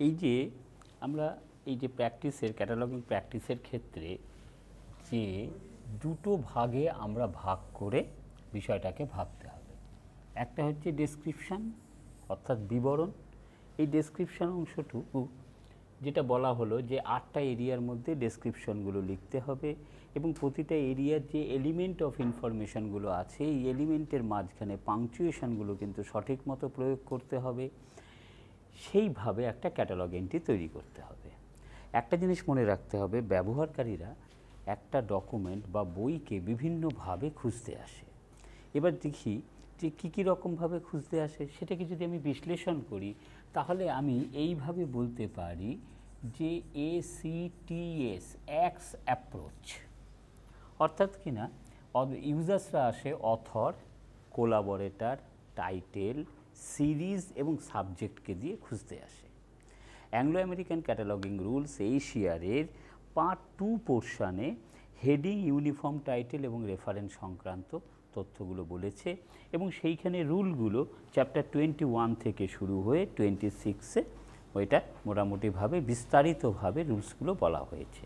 এই যে আমরা এই যে প্র্যাকটিসের ক্যাটালগিং প্র্যাকটিসের ক্ষেত্রে যে দুটো ভাগে আমরা ভাগ করে বিষয়টাকে ভাবতে হবে। একটা হচ্ছে ডেসক্রিপশান অর্থাৎ বিবরণ। এই ডেসক্রিপশান অংশটুকু যেটা বলা হলো যে 8টা এরিয়ার মধ্যে ডেসক্রিপশনগুলো লিখতে হবে এবং প্রতিটা এরিয়ার যে এলিমেন্ট অফ ইনফরমেশনগুলো আছে এই এলিমেন্টের মাঝখানে পাংচুয়েশনগুলো কিন্তু সঠিক মতো প্রয়োগ করতে হবে। সেইভাবে একটা ক্যাটালগ এন্ট্রি তৈরি করতে হবে। একটা জিনিস মনে রাখতে হবে, ব্যবহারকারীরা একটা ডকুমেন্ট বা বইকে বিভিন্নভাবে খুঁজতে আসে। এবার দেখি যে কী রকমভাবে খুঁজতে আসে সেটাকে যদি আমি বিশ্লেষণ করি তাহলে আমি এইভাবে বলতে পারি যে ACTS অ্যাক্স অ্যাপ্রোচ, অর্থাৎ কিনা ইউজার্সরা আসে অথর, কোলাবরেটর, টাইটেল, সিরিজ এবং সাবজেক্টকে দিয়ে খুঁজতে আসে। অ্যাংলো আমেরিকান ক্যাটালগিং রুলস এশিয়ারের পার্ট 2 পোর্শনে হেডিং, ইউনিফর্ম টাইটেল এবং রেফারেন্স সংক্রান্ত তথ্যগুলো বলেছে এবং সেইখানে রুলগুলো চ্যাপ্টার 21 থেকে শুরু হয়ে 26-এ ওইটা মোটামুটিভাবে বিস্তারিতভাবে রুলসগুলো বলা হয়েছে।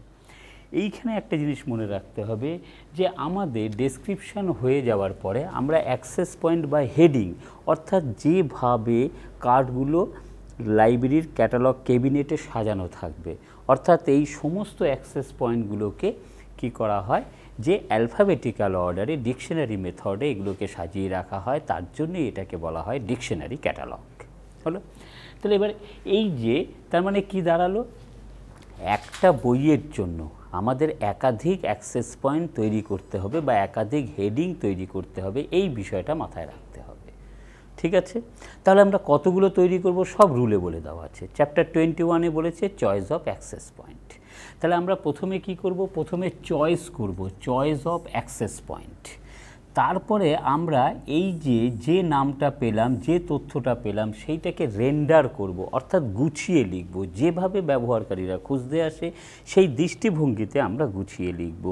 এইখানে একটা জিনিস মনে রাখতে হবে যে আমাদের ডেসক্রিপশান হয়ে যাওয়ার পরে আমরা অ্যাক্সেস পয়েন্ট বা হেডিং অর্থাৎ যেভাবে কার্ডগুলো লাইব্রেরির ক্যাটালগ ক্যাবিনেটে সাজানো থাকবে, অর্থাৎ এই সমস্ত অ্যাক্সেস পয়েন্টগুলোকে কি করা হয় যে অ্যালফাবেটিক্যাল অর্ডারে ডিকশনারি মেথডে এগুলোকে সাজিয়ে রাখা হয়, তার জন্যই এটাকে বলা হয় ডিকশনারি ক্যাটালগ। হলো? তাহলে এবার এই যে তার মানে কি দাঁড়ালো, একটা বইয়ের জন্য আমাদের একাধিক অ্যাক্সেস পয়েন্ট তৈরি করতে হবে বা একাধিক হেডিং তৈরি করতে হবে, এই বিষয়টা মাথায় রাখতে হবে। ঠিক আছে, তাহলে আমরা কতগুলো তৈরি করব সব রুলে বলে দেওয়া আছে। চ্যাপ্টার 21-এ বলেছে চয়েস অফ অ্যাক্সেস পয়েন্ট। তাহলে আমরা প্রথমে কি করব, প্রথমে চয়েস করব, চয়েস অফ অ্যাক্সেস পয়েন্ট। তারপরে আমরা এই যে নামটা পেলাম, যে তথ্যটা পেলাম সেইটাকে রেন্ডার করব, অর্থাৎ গুছিয়ে লিখব। যেভাবে ব্যবহারকারীরা খুঁজতে আসে সেই দৃষ্টিভঙ্গিতে আমরা গুছিয়ে লিখব।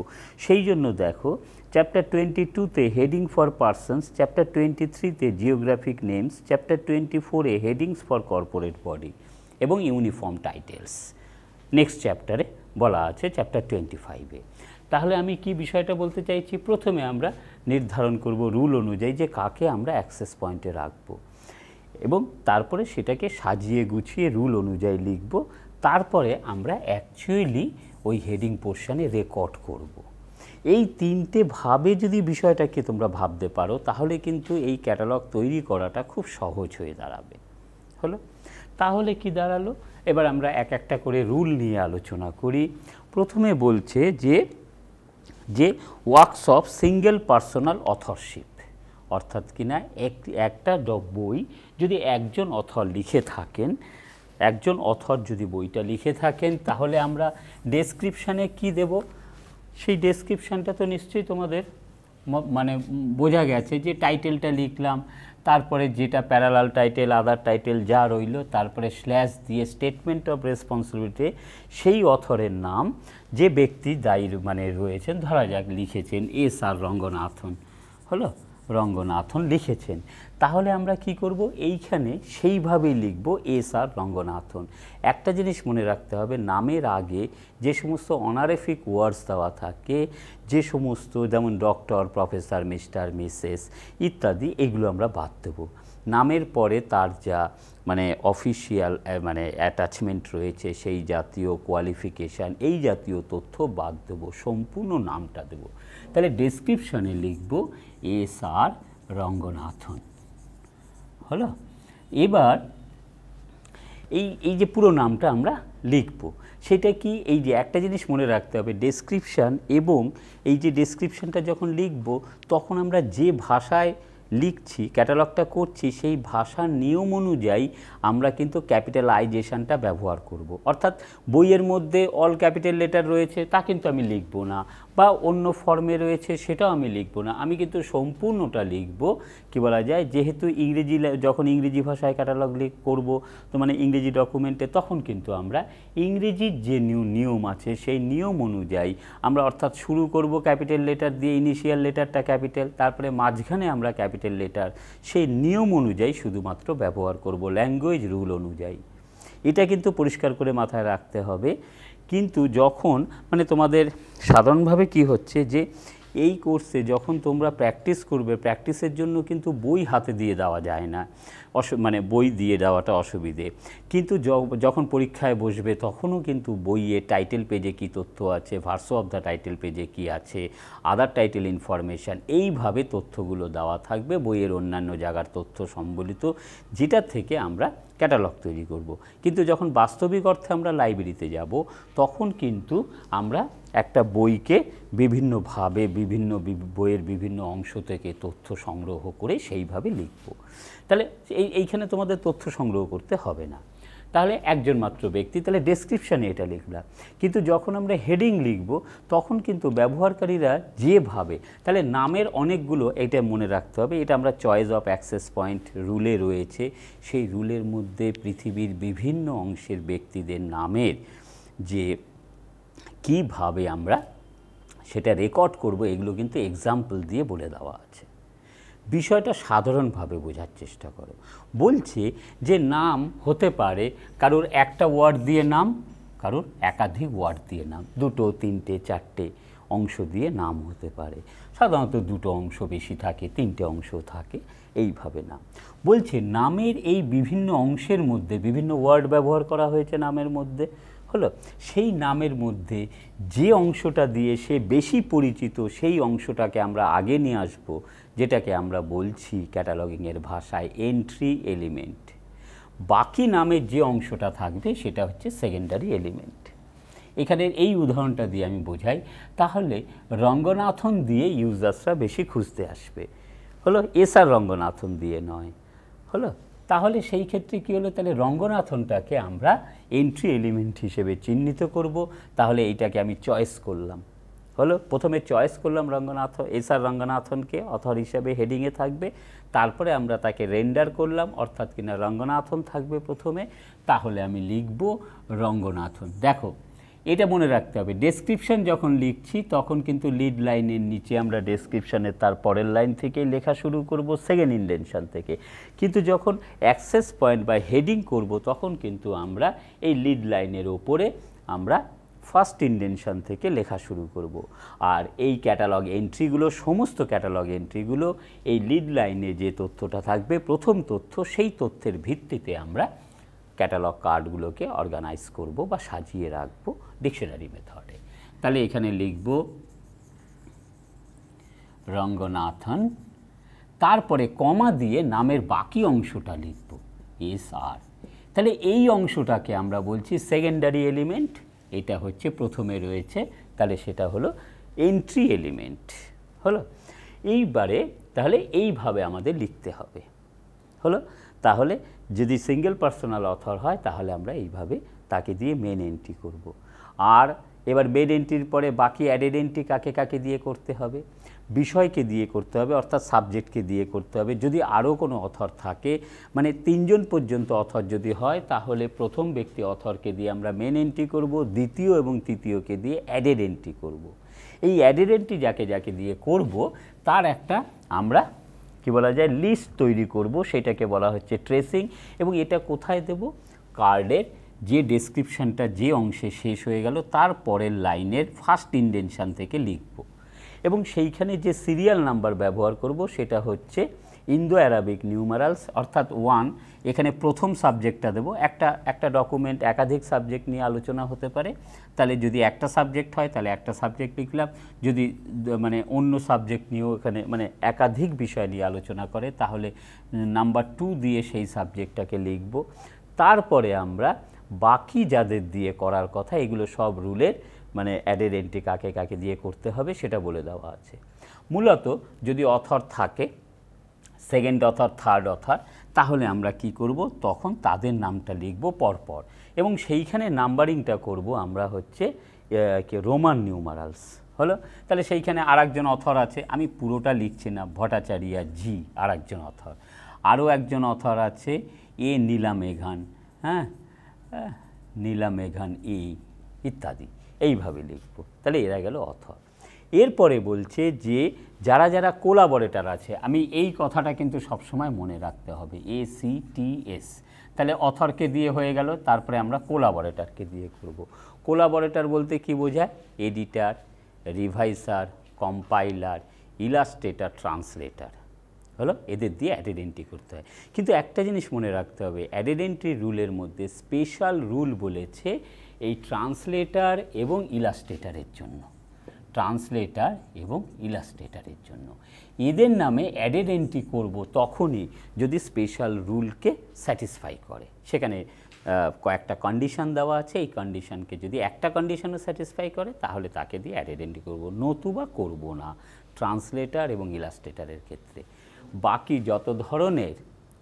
সেই জন্য দেখো চ্যাপ্টার 22-তে হেডিং ফর পারসনস, চ্যাপ্টার 23-তে জিওগ্রাফিক নেমস, চ্যাপ্টার 24-এ হেডিংস ফর কর্পোরেট বডি এবং ইউনিফর্ম টাইটেলস নেক্সট চ্যাপ্টারে বলা আছে চ্যাপ্টার 25-এ। তাহলে আমি কি বিষয়টা বলতে চাইছি, প্রথমে আমরা নির্ধারণ করব রুল অনুযায়ী যে কাকে আমরা অ্যাক্সেস পয়েন্টে রাখব এবং তারপরে সেটাকে সাজিয়ে গুছিয়ে রুল অনুযায়ী লিখব। তারপরে আমরা অ্যাকচুয়ালি ওই হেডিং পোর্শনে রেকর্ড করব। এই তিনটে ভাবে যদি বিষয়টাকে তোমরা ভাবতে পারো তাহলে কিন্তু এই ক্যাটালগ তৈরি করাটা খুব সহজ হয়ে দাঁড়াবে। হলো? তাহলে কি দাঁড়ালো, এবার আমরা এক একটা করে রুল নিয়ে আলোচনা করি। প্রথমে বলছে যে works of single personal authorship, অর্থাৎ কিনা একটা বই যদি একজন অথর লিখে থাকেন, একজন অথর যদি বইটা লিখে থাকেন তাহলে আমরা ডেসক্রিপশানে কি দেব, সেই ডেসক্রিপশানটা তো নিশ্চয়ই তোমাদের মানে বোঝা গেছে যে টাইটেলটা লিখলাম, তারপরে যেটা প্যারালাল টাইটেল, আদার টাইটেল যা রইল, তারপরে স্ল্যাশ দিয়ে স্টেটমেন্ট অফ রেসপন্সিবিলিটি, সেই অথরের নাম যে ব্যক্তি দায়ী মানে রয়েছেন, ধরা যাক লিখেছেন SR রঙ্গনাথন, হলো রঙ্গনাথন লিখেছেন, তাহলে আমরা কি করব, এইখানে সেইভাবেই লিখব SR রঙ্গনাথন। একটা জিনিস মনে রাখতে হবে, নামের আগে যে সমস্ত অনারিফিক ওয়ার্ডস দেওয়া থাকে, যে সমস্ত যেমন ডক্টর, প্রফেসর, মিস্টার, মিসেস ইত্যাদি, এগুলো আমরা বাদ দেব। নামের পরে তার যা মানে অফিসিয়াল মানে অ্যাটাচমেন্ট রয়েছে, সেই জাতীয় কোয়ালিফিকেশান, এই জাতীয় তথ্য বাদ দেব, সম্পূর্ণ নামটা দেব। তাহলে ডেসক্রিপশনে লিখব SR রঙ্গনাথন। হলো? এবার এই যে পুরো নামটা আমরা লিখব, সেটা কি, এই যে একটা জিনিস মনে রাখতে হবে, ডেসক্রিপশান এবং এই যে ডেসক্রিপশানটা যখন লিখব তখন আমরা যে ভাষায় লিখছি, ক্যাটালগটা করছি, সেই ভাষার নিয়ম অনুযায়ী আমরা কিন্তু ক্যাপিটালাইজেশনটা ব্যবহার করব। অর্থাৎ বইয়ের মধ্যে অল ক্যাপিটাল লেটার রয়েছে তা কিন্তু আমি লিখব না, বা অন্য ফর্মে রয়েছে সেটাও আমি লিখব না, আমি কিন্তু সম্পূর্ণটা লিখব। কি বলা যায়, যেহেতু যখন ইংরেজি ভাষায় ক্যাটালগ করব তো মানে ইংরেজি ডকুমেন্টে, তখন কিন্তু আমরা ইংরেজির যে নিয়ম আছে সেই নিয়ম অনুযায়ী আমরা, অর্থাৎ শুরু করব ক্যাপিটাল লেটার দিয়ে, ইনিশিয়াল লেটারটা ক্যাপিটাল, তারপরে মাঝখানে আমরা ক্যাপিটাল লেটার, সেই নিয়ম অনুযায়ী শুধুমাত্র ব্যবহার করব, ল্যাঙ্গুয়েজ রুল অনুযায়ী। এটা কিন্তু পরিষ্কার করে মাথায় রাখতে হবে। কিন্তু যখন মানে তোমাদের সাধারণভাবে কি হচ্ছে যে এই কোর্সে যখন তোমরা প্র্যাকটিস করবে, প্র্যাকটিসের জন্য কিন্তু বই হাতে দিয়ে দেওয়া যায় না, মানে বই দিয়ে দেওয়াটা অসুবিধে। কিন্তু যখন পরীক্ষায় বসবে তখনও কিন্তু বইয়ে টাইটেল পেজে কী তথ্য আছে, ভার্সো অফ দ্য টাইটেল পেজে কী আছে, আদার টাইটেল ইনফরমেশান, এইভাবে তথ্যগুলো দেওয়া থাকবে বইয়ের অন্যান্য জায়গার তথ্য সম্বলিত, যেটা থেকে আমরা ক্যাটালগ তৈরি করব। কিন্তু যখন বাস্তবিক অর্থে আমরা লাইব্রেরিতে যাব তখন কিন্তু আমরা একটা বইকে বিভিন্নভাবে বিভিন্ন বইয়ের বিভিন্ন অংশ থেকে তথ্য সংগ্রহ করে সেইভাবে লিখব। তাহলে এইখানে তোমাদের তথ্য সংগ্রহ করতে হবে না। তাহলে একজন মাত্র ব্যক্তি, তাহলে ডেসক্রিপশানে এটা লিখলাম। কিন্তু যখন আমরা হেডিং লিখব তখন কিন্তু ব্যবহারকারীরা যেভাবে, তাহলে নামের অনেকগুলো, এটা মনে রাখতে হবে, এটা আমরা চয়েস অফ অ্যাক্সেস পয়েন্ট রুলে রয়েছে, সেই রুলের মধ্যে পৃথিবীর বিভিন্ন অংশের ব্যক্তিদের নামের যে কিভাবে আমরা সেটা রেকর্ড করব, এগুলো কিন্তু এক্সাম্পল দিয়ে বলে দেওয়া আছে। বিষয়টা সাধারণভাবে বোঝার চেষ্টা করো। বলছে যে নাম হতে পারে কারোর একটা ওয়ার্ড দিয়ে নাম, কারোর একাধিক ওয়ার্ড দিয়ে নাম, 2, 3, 4টে অংশ দিয়ে নাম হতে পারে। সাধারণত 2টো অংশ বেশি থাকে, 3টে অংশ থাকে, এইভাবে নাম। বলছে নামের এই বিভিন্ন অংশের মধ্যে বিভিন্ন ওয়ার্ড ব্যবহার করা হয়েছে নামের মধ্যে, হলো সেই নামের মধ্যে যে অংশটা দিয়ে সে বেশি পরিচিত সেই অংশটাকে আমরা আগে নিয়ে আসব, যেটাকে আমরা বলছি ক্যাটালগিংয়ের ভাষায় এন্ট্রি এলিমেন্ট। বাকি নামের যে অংশটা থাকবে সেটা হচ্ছে সেকেন্ডারি এলিমেন্ট। এখানের এই উদাহরণটা দিয়ে আমি বোঝাই, তাহলে রঙ্গনাথন দিয়ে ইউজার্সরা বেশি খুঁজতে আসবে, হলো এসআর রঙ্গনাথন দিয়ে নয়, হলো। তাহলে সেই ক্ষেত্রে কী হলো, তাহলে রঙ্গনাথনটাকে আমরা এন্ট্রি এলিমেন্ট হিসেবে চিহ্নিত করব। তাহলে এইটাকে আমি চয়েস করলাম, হলো প্রথমে চয়েস করলাম রঙ্গনাথন, এসআর রঙ্গনাথনকে অথর হিসাবে হেডিংয়ে থাকবে, তারপরে আমরা তাকে রেন্ডার করলাম, অর্থাৎ কিনা রঙ্গনাথন থাকবে প্রথমে, তাহলে আমি লিখব রঙ্গনাথন। দেখো এটা মনে রাখতে হবে, ডেসক্রিপশন যখন লিখছি তখন কিন্তু লিড লাইনের নিচে আমরা ডেসক্রিপশানের তার পরের লাইন থেকে লেখা শুরু করব, সেকেন্ড ইন্ডেনশন থেকে। কিন্তু যখন অ্যাক্সেস পয়েন্ট বা হেডিং করব তখন কিন্তু আমরা এই লিড লাইনের ওপরে আমরা ফার্স্ট ইন্ডেনশন থেকে লেখা শুরু করব। আর এই ক্যাটালগ এন্ট্রিগুলো, সমস্ত ক্যাটালগ এন্ট্রিগুলো এই লিড লাইনে যে তথ্যটা থাকবে প্রথম তথ্য, সেই তথ্যের ভিত্তিতে আমরা ক্যাটালগ কার্ডগুলোকে অর্গানাইজ করব বা সাজিয়ে রাখবো ডিকশনারি মেথডে। তাহলে এখানে লিখব রঙ্গনাথন, তারপরে কমা দিয়ে নামের বাকি অংশটা লিখব এসআর। তাহলে এই অংশটাকে আমরা বলছি সেকেন্ডারি এলিমেন্ট, এটা হচ্ছে প্রথমে রয়েছে, তাহলে সেটা হলো এন্ট্রি এলিমেন্ট, হলো। এইবারে তাহলে এইভাবে আমাদের লিখতে হবে, হলো। তাহলে যদি সিঙ্গেল পার্সোনাল অথর হয় তাহলে আমরা এইভাবে তাকে দিয়ে মেন এন্ট্রি করব। আর এবার মেন এন্ট্রির পরে বাকি অ্যাডেড এন্ট্রি কাকে কাকে দিয়ে করতে হবে, বিষয়কে দিয়ে করতে হবে, অর্থাৎ সাবজেক্টকে দিয়ে করতে হবে। যদি আরও কোনো অথর থাকে, মানে 3জন পর্যন্ত অথর যদি হয়, তাহলে প্রথম ব্যক্তি অথরকে দিয়ে আমরা মেন এন্ট্রি করব, দ্বিতীয় এবং তৃতীয়কে দিয়ে অ্যাডেড এন্ট্রি করব। এই অ্যাডেড এন্ট্রি যাকে যাকে দিয়ে করব তার একটা আমরা কি বলা যায় লিস্ট তৈরি করব, সেটাকে বলা হচ্ছে ট্রেসিং। এবং এটা কোথায় দেব, কার্ডের যে ডেসক্রিপশানটা যে অংশে শেষ হয়ে গেল তার পরের লাইনের ফার্স্ট ইন্ডেনশান থেকে লিখব। এবং সেইখানে যে সিরিয়াল নাম্বার ব্যবহার করব সেটা হচ্ছে ইন্দো অ্যারাবিক নিউমারালস, অর্থাৎ 1। এখানে প্রথম সাবজেক্টটা দেবো। একটা ডকুমেন্ট একাধিক সাবজেক্ট নিয়ে আলোচনা হতে পারে, তাহলে যদি একটা সাবজেক্ট হয় তাহলে একটা সাবজেক্ট লিখলাম, যদি মানে অন্য সাবজেক্ট নিয়েও এখানে মানে একাধিক বিষয় নিয়ে আলোচনা করে তাহলে নাম্বার 2 দিয়ে সেই সাবজেক্টটাকে লিখব। তারপরে আমরা বাকি যাদের দিয়ে করার কথা, এগুলো সব রুলের মানে অ্যাডেড এন্ট্রি কাকে কাকে দিয়ে করতে হবে সেটা বলে দেওয়া আছে। মূলত যদি অথর থাকে, সেকেন্ড অথর, থার্ড অথর, তাহলে আমরা কি করব, তখন তাদের নামটা লিখব পরপর এবং সেইখানে নাম্বারিংটা করব আমরা হচ্ছে রোমান নিউমারালস, হলো। তাহলে সেইখানে আরেকজন অথর আছে, আমি পুরোটা লিখছি না, ভট্টাচার্য জি আরেকজন অথর, আরও একজন অথর আছে এ নীলা মেঘান, হ্যাঁ নীলা মেঘান ইত্যাদি, এইভাবে লিখব। তাহলে এরা গেল অথর। এরপরে বলছে যে যারা যারা কোলাবরেটর আছে, আমি এই কথাটা কিন্তু সবসময় মনে রাখতে হবে, ACTS, তাহলে অথরকে দিয়ে হয়ে গেল, তারপরে আমরা কোলাবরেটরকে দিয়ে করব। কোলাবরেটর বলতে কি বোঝায়? এডিটার, রিভাইসার, কম্পাইলার, ইলাস্ট্রেটর, ট্রান্সলেটর, হলো, এদের দিয়ে অ্যাডেড এন্ট্রি করতে হয়। কিন্তু একটা জিনিস মনে রাখতে হবে, অ্যাডেড এন্ট্রি রুলের মধ্যে স্পেশাল রুল বলেছে এই ট্রান্সলেটর এবং ইলাস্ট্রেটরের জন্য, ট্রান্সলেটর এবং ইলাস্ট্রেটরের জন্য এদের নামে অ্যাডেড এন্ট্রি করব তখনই যদি স্পেশাল রুলকে স্যাটিসফাই করে। সেখানে কয়েকটা কন্ডিশন দেওয়া আছে, এই কন্ডিশনকে যদি একটা কন্ডিশনও স্যাটিসফাই করে তাহলে তাকে দিয়ে অ্যাডেড এন্ট্রি করব, নতুবা করব না ট্রান্সলেটর এবং ইলাস্ট্রেটরের ক্ষেত্রে। বাকি যত ধরনের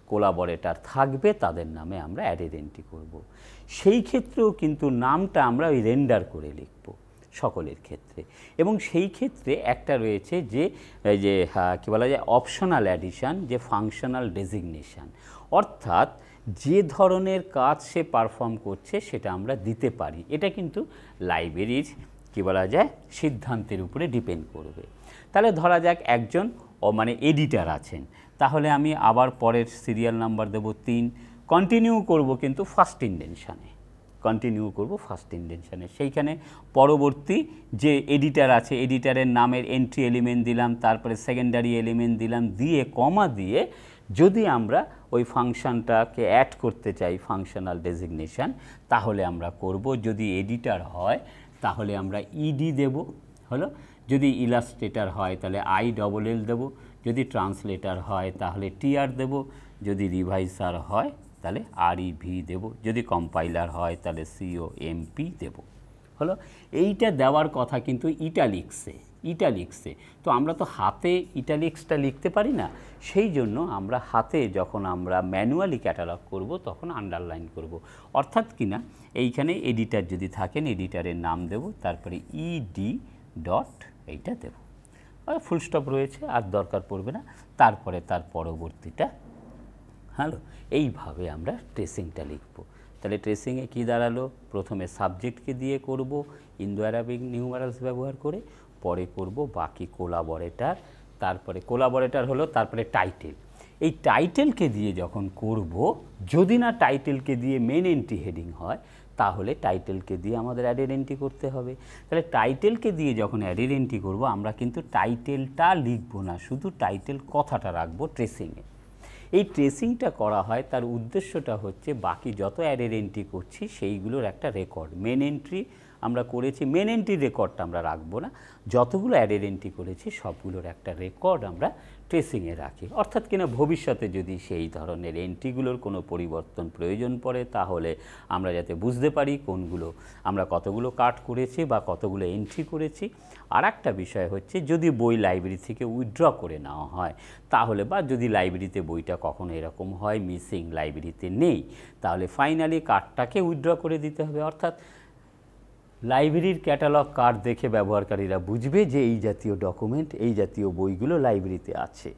কোলাবরেটর থাকবে তাদের নামে আমরা অ্যাডেড এন্ট্রি করব। সেই ক্ষেত্রেও কিন্তু নামটা আমরা ওই রেন্ডার করে লিখব সকলের ক্ষেত্রে। এবং সেই ক্ষেত্রে একটা রয়েছে যে কী বলা যায়, অপশনাল অ্যাডিশন, যে ফাংশনাল ডেজিগনেশন, অর্থাৎ যে ধরনের কাজ সে পারফর্ম করছে সেটা আমরা দিতে পারি। এটা কিন্তু লাইব্রেরির কী বলা যায় সিদ্ধান্তের উপরে ডিপেন্ড করবে। তাহলে ধরা যাক একজন মানে এডিটার আছেন, তাহলে আমি আবার পরের সিরিয়াল নাম্বার দেব 3, কন্টিনিউ করব কিন্তু ফার্স্ট ইন্ডেনশানে, কন্টিনিউ করব ফার্স্ট ইন্ডেনশানে। সেইখানে পরবর্তী যে এডিটার আছে এডিটারের নামের এন্ট্রি এলিমেন্ট দিলাম, তারপরে সেকেন্ডারি এলিমেন্ট দিলাম, দিয়ে কমা দিয়ে যদি আমরা ওই ফাংশনটাকে অ্যাড করতে চাই ফাংশনাল ডেজিগনেশন তাহলে আমরা করব। যদি এডিটার হয় তাহলে আমরা ইডি দেব, হলো, যদি ইলাস্ট্রেটর হয় তাহলে ILL দেব, যদি ট্রান্সলেটর হয় তাহলে TR দেব, যদি রিভাইসার হয় তাহলে REV দেব, যদি কম্পাইলার হয় তাহলে COMP দেব, হলো। এইটা দেওয়ার কথা কিন্তু ইটালিক্সে, তো আমরা তো হাতে ইটালিক্সটা লিখতে পারি না, সেই জন্য আমরা হাতে যখন আমরা ম্যানুয়ালি ক্যাটালগ করব তখন আন্ডারলাইন করব। অর্থাৎ কিনা এইখানে এডিটার যদি থাকেন এডিটারের নাম দেব, তারপরে ED ডট এইটা দেব, ফুল স্টপ রয়েছে আর দরকার পড়বে না, তারপরে তার পরবর্তীটা, হ্যালো। এইভাবে আমরা ট্রেসিংটা লিখব। তাহলে ট্রেসিংয়ে কী দাঁড়ালো, প্রথমে সাবজেক্টকে দিয়ে করব ইন্দো অ্যারাবিক নিউমারালস ব্যবহার করে, পরে করব বাকি কোলাবরেটর, তারপরে কোলাবরেটর হলো, তারপরে টাইটেল। এই টাইটেলকে দিয়ে যখন করব, যদি না টাইটেলকে দিয়ে মেন এন্ট্রি হেডিং হয় তাহলে টাইটেলকে দিয়ে আমাদের অ্যাডেড এন্ট্রি করতে হবে। তাহলে টাইটেলকে দিয়ে যখন অ্যাডেড এন্ট্রি করব আমরা কিন্তু টাইটেলটা লিখব না, শুধু টাইটেল কথাটা রাখবো ট্রেসিংয়ে। এই ট্রেসিংটা করা হয় তার উদ্দেশ্যটা হচ্ছে বাকি যত অ্যাডেড এন্ট্রি করছি সেইগুলোর একটা রেকর্ড, মেন এন্ট্রি আমরা করেছি মেন এন্ট্রির রেকর্ডটা আমরা রাখবো না, যতগুলো অ্যাডেড এন্ট্রি করেছি সবগুলোর একটা রেকর্ড আমরা ট্রেসিংয়ে রাখি। অর্থাৎ কিনা ভবিষ্যতে যদি সেই ধরনের এন্ট্রিগুলোর কোনো পরিবর্তন প্রয়োজন পড়ে তাহলে আমরা যাতে বুঝতে পারি কোনগুলো আমরা কতগুলো কাট করেছি বা কতগুলো এন্ট্রি করেছি। আর একটা বিষয় হচ্ছে যদি বই লাইব্রেরি থেকে উইথড্র করে নেওয়া হয় তাহলে, বা যদি লাইব্রেরিতে বইটা কখনো এরকম হয় মিসিং, লাইব্রেরিতে নেই, তাহলে ফাইনালি কার্ডটাকে উইথড্র করে দিতে হবে। অর্থাৎ লাইব্রেরির ক্যাটালগ কার্ড দেখে ব্যবহারকারীরা বুঝবে যে এই জাতীয় ডকুমেন্ট, এই জাতীয় বইগুলো লাইব্রেরিতে আছে।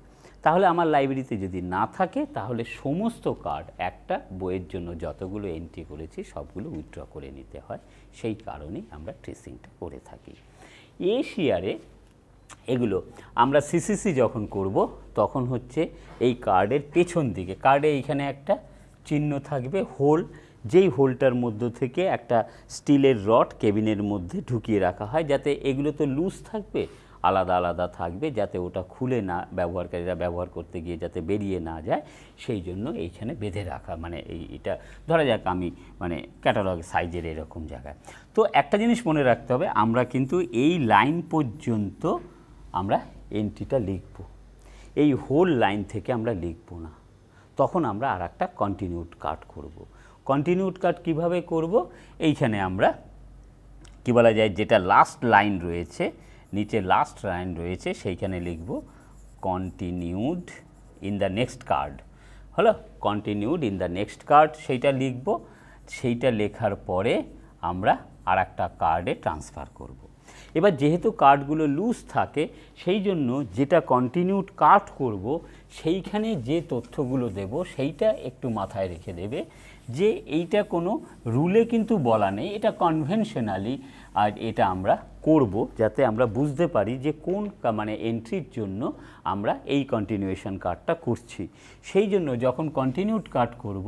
তাহলে আমার লাইব্রেরিতে যদি না থাকে তাহলে সমস্ত কার্ড একটা বইয়ের জন্য যতগুলো এন্ট্রি করেছি সবগুলো উইথড্র করে নিতে হয়, সেই কারণেই আমরা ট্রেসিংটা করে থাকি। এশিয়ারে এগুলো আমরা সিসিসি যখন করব তখন হচ্ছে এই কার্ডের পেছন দিকে, কার্ডে এইখানে একটা চিহ্ন থাকবে হোল, যেই হোলটার মধ্য থেকে একটা স্টিলের রড কেবিনের মধ্যে ঢুকিয়ে রাখা হয় যাতে এগুলো তো লুজ থাকবে, আলাদা আলাদা থাকবে, যাতে ওটা খুলে না ব্যবহারকারীরা ব্যবহার করতে গিয়ে যাতে বেরিয়ে না যায়, সেই জন্য এইখানে বেঁধে রাখা। মানে এটা ধরা যাক আমি মানে ক্যাটালগ সাইজের এরকম জায়গায়। তো একটা জিনিস মনে রাখতে হবে, আমরা কিন্তু এই লাইন পর্যন্ত আমরা এন্ট্রিটা লিখব, এই হোল লাইন থেকে আমরা লিখব না, তখন আমরা আর একটা কন্টিনিউড কাট করব। কন্টিনিউড কাট কীভাবে করব, এইখানে আমরা কি বলা যায় যেটা লাস্ট লাইন রয়েছে, নিচে লাস্ট লাইন রয়েছে সেইখানে লিখব continued in the next card, হলো, continued in the next card সেইটা লিখব। সেইটা লেখার পরে আমরা আর একটা কার্ডে ট্রান্সফার করব। এবার যেহেতু কার্ডগুলো লুজ থাকে সেই জন্য যেটা কন্টিনিউড কাট করব সেইখানে যে তথ্যগুলো দেব সেইটা একটু মাথায় রেখে দেবে যে এইটা কোনো রুলে কিন্তু বলা নেই, এটা কনভেনশনালি আর এটা আমরা করব যাতে আমরা বুঝতে পারি যে কোন মানে এন্ট্রির জন্য আমরা এই কন্টিনিউয়েশন কার্ডটা করছি। সেই জন্য যখন কন্টিনিউড কার্ড করব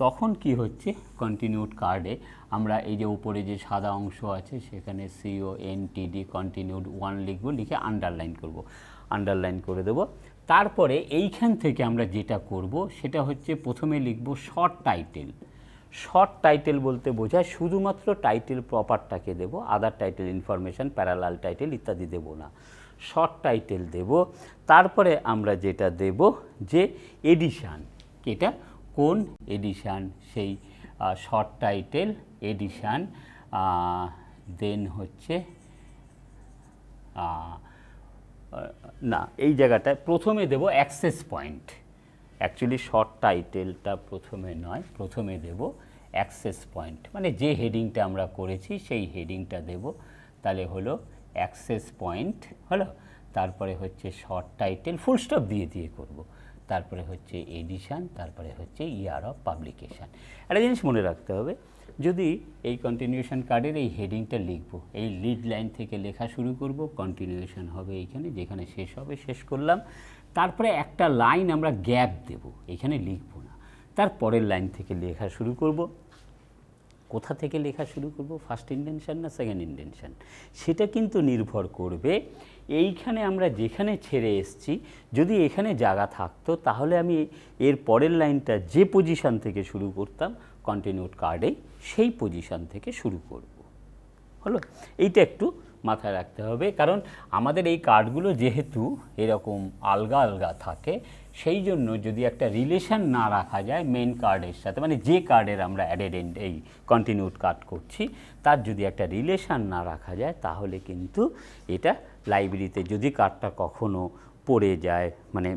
তখন কি হচ্ছে, কন্টিনিউড কার্ডে আমরা এই যে উপরে যে সাদা অংশ আছে সেখানে CONTD কন্টিনিউড 1 লিখব, লিখে আন্ডারলাইন করব, আন্ডারলাইন করে দেব। তারপরে এইখান থেকে আমরা যেটা করব সেটা হচ্ছে প্রথমে লিখব শর্ট টাইটেল। শর্ট টাইটেল বলতে বোঝায় শুধুমাত্র টাইটেল প্রপারটাকে দেব, আদার টাইটেল ইনফরমেশন প্যারালাল টাইটেল ইত্যাদি দেব না, শর্ট টাইটেল দেব। তারপরে আমরা যেটা দেব যে এডিশান, এটা কোন এডিশান, সেই শর্ট টাইটেল এডিশান, দেন হচ্ছে না এই জায়গাটায় প্রথমে দেব অ্যাক্সেস পয়েন্ট। অ্যাকচুয়ালি শর্ট টাইটেলটা প্রথমে নয়, প্রথমে দেব অ্যাক্সেস পয়েন্ট, মানে যে হেডিংটা আমরা করেছি সেই হেডিংটা দেব, তাহলে হলো অ্যাক্সেস পয়েন্ট হলো। তারপরে হচ্ছে শর্ট টাইটেল ফুল স্টপ দিয়ে দিয়ে করব, তারপরে হচ্ছে এডিশান, তারপরে হচ্ছে ইয়ার অফ পাবলিকেশান। একটা জিনিস মনে রাখতে হবে, যদি এই কন্টিনিউয়েশন কার্ডের এই হেডিংটা লিখব, এই লিড লাইন থেকে লেখা শুরু করব, কন্টিনিউয়েশন হবে এইখানে, যেখানে শেষ হবে শেষ করলাম। তারপরে একটা লাইন আমরা গ্যাপ দেব, এখানে লিখব না, তারপরের লাইন থেকে লেখা শুরু করব। কোথা থেকে লেখা শুরু করব, ফার্স্ট ইন্টেনশন না সেকেন্ড ইন্টেনশন, সেটা কিন্তু নির্ভর করবে এইখানে আমরা যেখানে ছেড়ে এসছি। যদি এখানে জায়গা থাকতো তাহলে আমি এর পরের লাইনটা যে পজিশান থেকে শুরু করতাম কন্টিনিউড কার্ডে সেই পজিশান থেকে শুরু করব, হলো। এইটা একটু মাথায় রাখতে হবে, কারণ আমাদের এই কার্ডগুলো যেহেতু এরকম আলগা আলগা থাকে, সেই জন্য যদি একটা রিলেশন না রাখা যায় মেন কার্ডের সাথে, মানে যে কার্ডের আমরা অ্যাডেড এই কন্টিনিউড কার্ড করছি তার যদি একটা রিলেশন না রাখা যায় তাহলে কিন্তু এটা লাইব্রেরিতে যদি কার্ডটা কখনো পড়ে যায়, মানে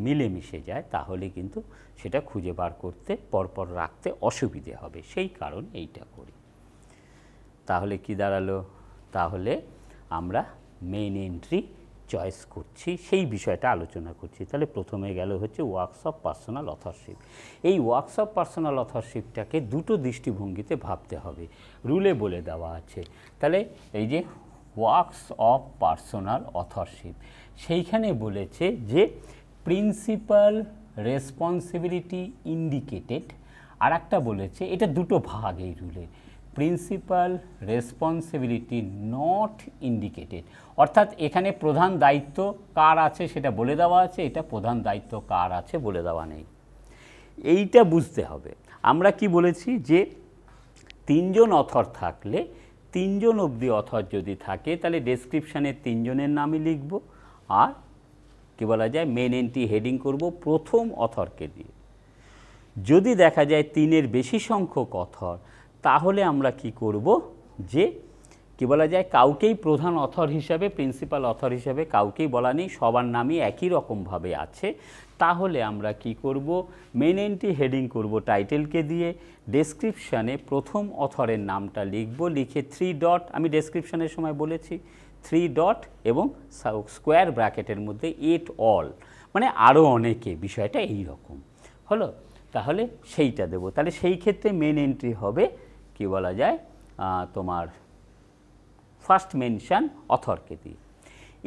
মিলেমিশে যায়, তাহলে কিন্তু সেটা খুঁজে বার করতে পরপর রাখতে অসুবিধে হবে, সেই কারণ এইটা করি। তাহলে কি দাঁড়ালো, তাহলে আমরা মেইন এন্ট্রি চয়েস করছি, সেই বিষয়টা আলোচনা করছি। তাহলে প্রথমে গেল হচ্ছে ওয়ার্কস অফ পার্সোনাল অথরশিপ। এই ওয়ার্কস অফ পার্সোনাল অথরশিপটাকে দুটো দৃষ্টিভঙ্গিতে ভাবতে হবে, রুলে বলে দেওয়া আছে। তাহলে এই যে ওয়ার্কস অফ পার্সোনাল অথরশিপ, সেইখানে বলেছে যে প্রিন্সিপাল রেসপন্সিবিলিটি ইন্ডিকেটেড, আর একটা বলেছে, এটা দুটো ভাগ এই রুলে, প্রিন্সিপাল রেসপন্সিবিলিটি নট ইন্ডিকেটেড, অর্থাৎ এখানে প্রধান দায়িত্ব কার আছে সেটা বলে দেওয়া আছে, এটা প্রধান দায়িত্ব কার আছে বলে দেওয়া নেই। এইটা বুঝতে হবে। আমরা কি বলেছি যে তিনজন অথর থাকলে, তিনজন অবধি অথর যদি থাকে তাহলে ডেসক্রিপশানে তিনজনের নামই লিখব, আর কি বলা যায় মেন এন্ট্রি হেডিং করব প্রথম অথরকে দিয়ে। যদি দেখা যায় তিনের বেশি সংখ্যক অথর, তাহলে আমরা কি করব যে কি বলা যায় কাউকেই প্রধান অথর হিসাবে, প্রিন্সিপাল অথর হিসাবে কাউকেই বলা নেই, সবার নামই একই রকমভাবে আছে। তাহলে আমরা কি করব, মেন এন্ট্রি হেডিং করব টাইটেলকে দিয়ে, ডেসক্রিপশানে প্রথম অথরের নামটা লিখব, লিখে 3 ডট, আমি ডেসক্রিপশানের সময় বলেছি 3 ডট এবং স্কোয়ার ব্র্যাকেটের মধ্যে এট অল, মানে আরও অনেকে, বিষয়টা এই রকম হলো। তাহলে সেইটা দেব। তাহলে সেই ক্ষেত্রে মেন এন্ট্রি হবে কি বলা যায় তোমার ফার্স্ট মেনশন অথরকে দিয়ে।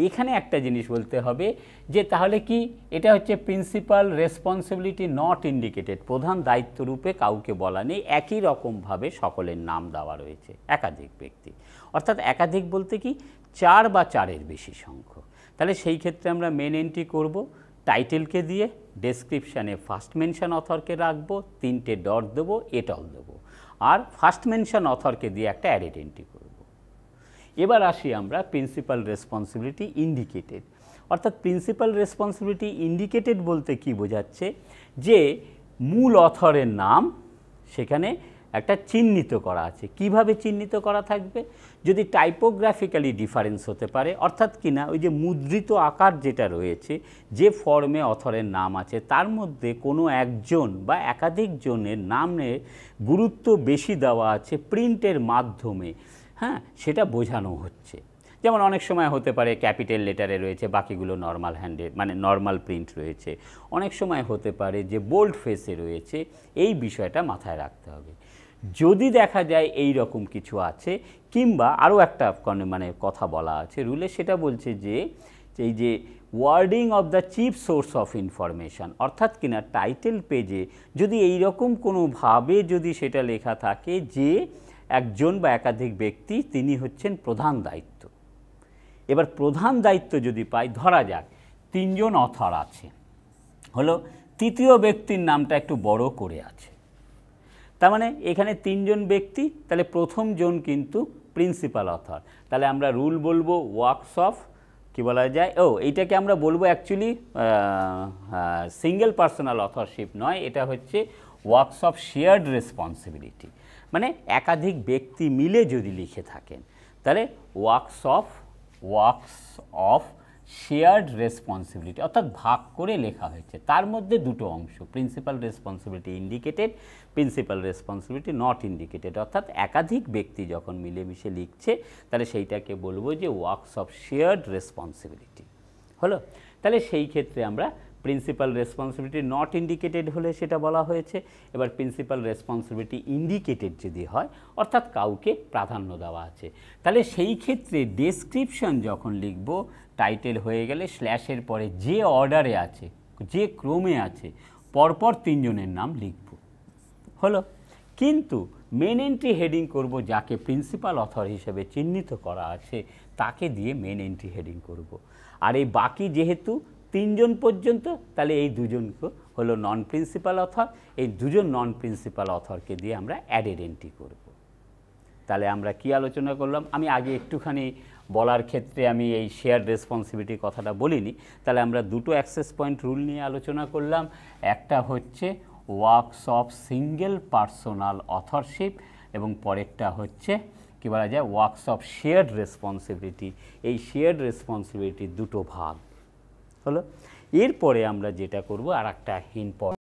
এখানে একটা জিনিস বলতে হবে যে তাহলে কি এটা হচ্ছে প্রিন্সিপাল রেসপন্সিবিলিটি নট ইন্ডিকেটেড, প্রধান দায়িত্বরূপে কাউকে বলা নেই, একই রকমভাবে সকলের নাম দেওয়া রয়েছে, একাধিক ব্যক্তি, অর্থাৎ একাধিক বলতে কি 4 বা 4-এর বেশি সংখ্যক। তাহলে সেই ক্ষেত্রে আমরা মেন এন্ট্রি করব টাইটেলকে দিয়ে, ডেসক্রিপশানে ফার্স্ট মেনশন অথরকে রাখবো, 3টে ডট দেবো, এট অল দেবো, আর ফার্স্ট মেনশন অথরকে দিয়ে একটা অ্যাডেড এন্ট্রি করব। এবার আসি আমরা প্রিন্সিপাল রেসপন্সিবিলিটি ইন্ডিকেটেড, অর্থাৎ প্রিন্সিপাল রেসপন্সিবিলিটি ইন্ডিকেটেড বলতে কি বোঝাচ্ছে যে মূল অথরের নাম সেখানে একটা চিহ্নিত করা আছে। কিভাবে চিহ্নিত করা থাকবে, যদি টাইপোগ্রাফিক্যালি ডিফারেন্স হতে পারে, অর্থাৎ কিনা ওই যে মুদ্রিত আকার যেটা রয়েছে, যে ফর্মে অথরের নাম আছে তার মধ্যে কোনো একজন বা একাধিক জনের নামে গুরুত্ব বেশি দেওয়া আছে প্রিন্টের মাধ্যমে, হ্যাঁ, সেটা বোঝানো হচ্ছে। যেমন অনেক সময় হতে পারে ক্যাপিটাল লেটারে রয়েছে, বাকিগুলো নর্মাল হ্যান্ডে মানে নর্মাল প্রিন্ট রয়েছে, অনেক সময় হতে পারে যে বোল্ড ফেসে রয়েছে, এই বিষয়টা মাথায় রাখতে হবে। যদি দেখা যায় এই রকম কিছু আছে, কিংবা আরও একটা মানে কথা বলা আছে রুলে, সেটা বলছে যে এই যে wording of the chief source of information, অর্থাৎ কিনা টাইটেল পেজে যদি এই রকম কোনোভাবে যদি সেটা লেখা থাকে যে একজন বা একাধিক ব্যক্তি তিনি হচ্ছেন প্রধান দায়িত্ব। এবার প্রধান দায়িত্ব যদি পাই, ধরা যাক 3 জন অথর আছে, হলো তৃতীয় ব্যক্তির নামটা একটু বড় করে আছে, তার মানে এখানে 3 জন ব্যক্তি, তাহলে প্রথম জন কিন্তু প্রিন্সিপাল অথর। তাহলে আমরা রুল বলবো ওয়ার্কস অফ, কি বলা যায়, এইটাকে আমরা বলবো অ্যাকচুয়ালি সিঙ্গেল পার্সোনাল অথরশিপ নয়, এটা হচ্ছে ওয়ার্কস অফ শেয়ার্ড রেসপন্সিবিলিটি, মানে একাধিক ব্যক্তি মিলে যদি লিখে থাকেন তাহলে ওয়ার্কস অফ শেয়ার্ড রেসপন্সিবিলিটি, অর্থাৎ ভাগ করে লেখা হয়েছে। তার মধ্যে দুটো অংশ, principal responsibility indicated, principal responsibility not indicated, অর্থাৎ একাধিক ব্যক্তি যখন মিলেমিশে লিখছে তাহলে সেইটাকে বলবো যে ওয়ার্কস অফ শেয়ার্ড রেসপন্সিবিলিটি হলো। তাহলে সেই ক্ষেত্রে আমরা প্রিন্সিপাল রেসপন্সিবিলিটি নট ইন্ডিকেটেড হলে সেটা বলা হয়েছে। এবার প্রিন্সিপাল রেসপন্সিবিলিটি ইন্ডিকেটেড যদি হয়, অর্থাৎ কাউকে প্রাধান্য দেওয়া আছে, তাহলে সেই ক্ষেত্রে ডেসক্রিপশন যখন লিখব, টাইটেল হয়ে গেলে স্ল্যাশের পরে যে অর্ডারে আছে, যে ক্রমে আছে, পরপর 3 জনের নাম লিখব হলো। কিন্তু মেন এন্ট্রি হেডিং করব, যাকে প্রিন্সিপাল অথর হিসেবে চিহ্নিত করা আছে তাকে দিয়ে মেন এন্ট্রি হেডিং করব। আর এই বাকি যেহেতু 3 জন পর্যন্ত, তাহলে এই 2 জন হলো নন প্রিন্সিপাল অথর, এই 2 জন নন প্রিন্সিপাল অথরকে দিয়ে আমরা অ্যাডেড এন্ট্রি করব। তাহলে আমরা কি আলোচনা করলাম, আমি আগে একটুখানি বলার ক্ষেত্রে আমি এই শেয়ার রেসপন্সিবিলিটির কথাটা বলিনি। তাহলে আমরা দুটো অ্যাক্সেস পয়েন্ট রুল নিয়ে আলোচনা করলাম, একটা হচ্ছে works of single personal authorship, এবং পরেরটা হচ্ছে কি বলা যায় ওয়ার্কস অফ শেয়ার্ড রেসপন্সিবিলিটি। এই শেয়ার্ড রেসপন্সিবিলিটির দুটো ভাগ হলো। এরপরে আমরা যেটা করব, আর একটা ইম্পর্টেন্ট